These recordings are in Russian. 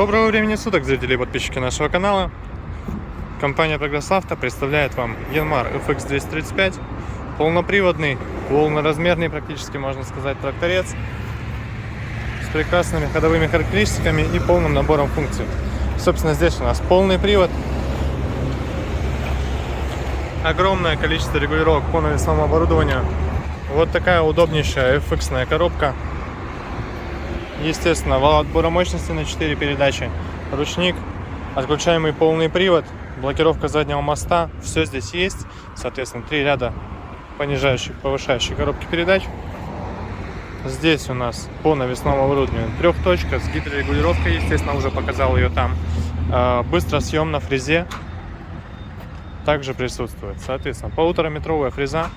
Доброго времени суток, зрители и подписчики нашего канала. Компания Прогресс Авто представляет вам Yanmar FX 235. Полноприводный, полноразмерный практически, можно сказать, тракторец с прекрасными ходовыми характеристиками и полным набором функций. Собственно, здесь у нас полный привод, огромное количество регулировок по навесному оборудованию. Вот такая удобнейшая FX-ная коробка. Естественно, вал отбора мощности на 4 передачи, ручник, отключаемый полный привод, блокировка заднего моста. Все здесь есть. Соответственно, 3 ряда понижающих, повышающих коробки передач. Здесь у нас по навесному оборудованию трехточка с гидрорегулировкой, естественно, уже показал ее там. Быстросъем на фрезе также присутствует. Соответственно, 1,5-метровая фреза,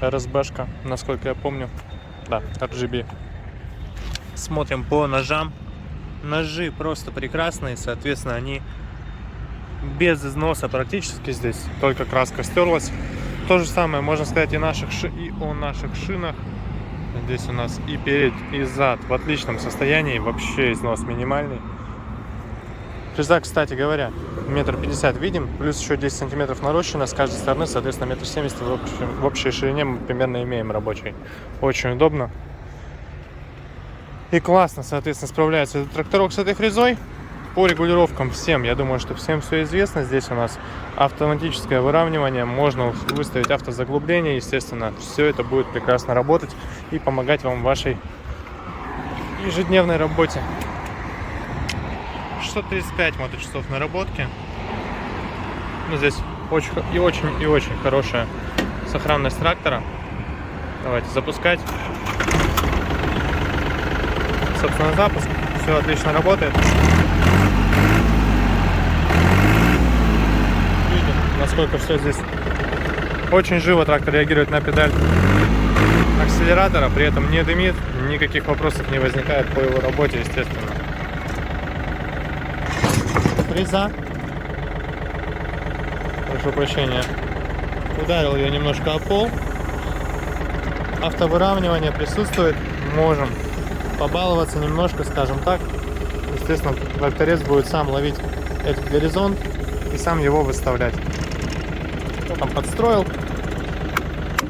РСБшка, насколько я помню. Да, RGB. Смотрим по ножам. Ножи просто прекрасные, соответственно, они без износа практически, здесь только краска стерлась. То же самое можно сказать и о наших шинах. Здесь у нас и перед, и зад в отличном состоянии, вообще износ минимальный. Фреза, кстати говоря, 1,50 м видим, плюс еще 10 сантиметров нарощена с каждой стороны, соответственно, 1,70 м в общей ширине мы примерно имеем рабочий. Очень удобно. И классно, соответственно, справляется этот тракторок с этой фрезой. По регулировкам всем, я думаю, что всем все известно. Здесь у нас автоматическое выравнивание, можно выставить автозаглубление. Естественно, все это будет прекрасно работать и помогать вам в вашей ежедневной работе. 635 моточасов наработки. Ну, здесь очень хорошая сохранность трактора. Давайте запускать. Собственно, запуск. Все отлично работает. Видим, насколько все здесь очень живо трактор реагирует на педаль акселератора, при этом не дымит, никаких вопросов не возникает по его работе, естественно. Фреза. Прошу прощения. Ударил ее немножко о пол. Автовыравнивание присутствует. Можем побаловаться немножко, скажем так. Естественно, тракторец будет сам ловить этот горизонт и сам его выставлять. Кто там подстроил?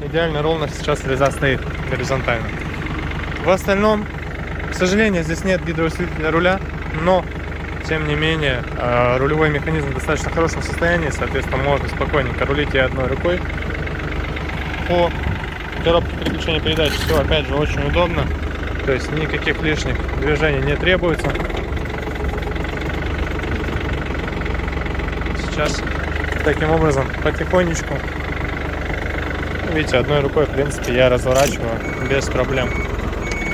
Идеально ровно сейчас фреза стоит горизонтально. В остальном, к сожалению, здесь нет гидроусилителя руля, но тем не менее рулевой механизм в достаточно хорошем состоянии, соответственно, можно спокойненько рулить и одной рукой. По коробке переключения передач все опять же очень удобно. То есть никаких лишних движений не требуется. Сейчас таким образом потихонечку, видите, одной рукой в принципе я разворачиваю без проблем.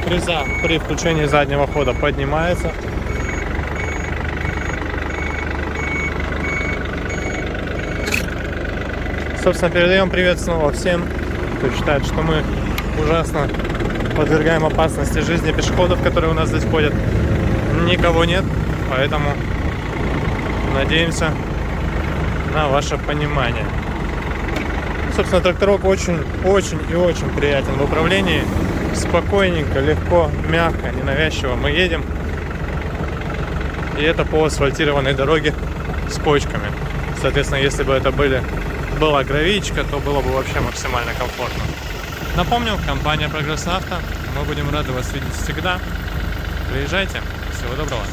Фреза при включении заднего хода поднимается. Собственно, передаем привет снова всем, кто считает, что мы ужасно подвергаем опасности жизни пешеходов, которые у нас здесь ходят. Никого нет, поэтому надеемся на ваше понимание. Собственно, тракторок очень и очень приятен в управлении. Спокойненько, легко, мягко, ненавязчиво мы едем. И это по асфальтированной дороге с почками. Соответственно, если бы это была гравичка, то было бы вообще максимально комфортно. Напомню, компания Прогресс Авто. Мы будем рады вас видеть всегда. Приезжайте. Всего доброго.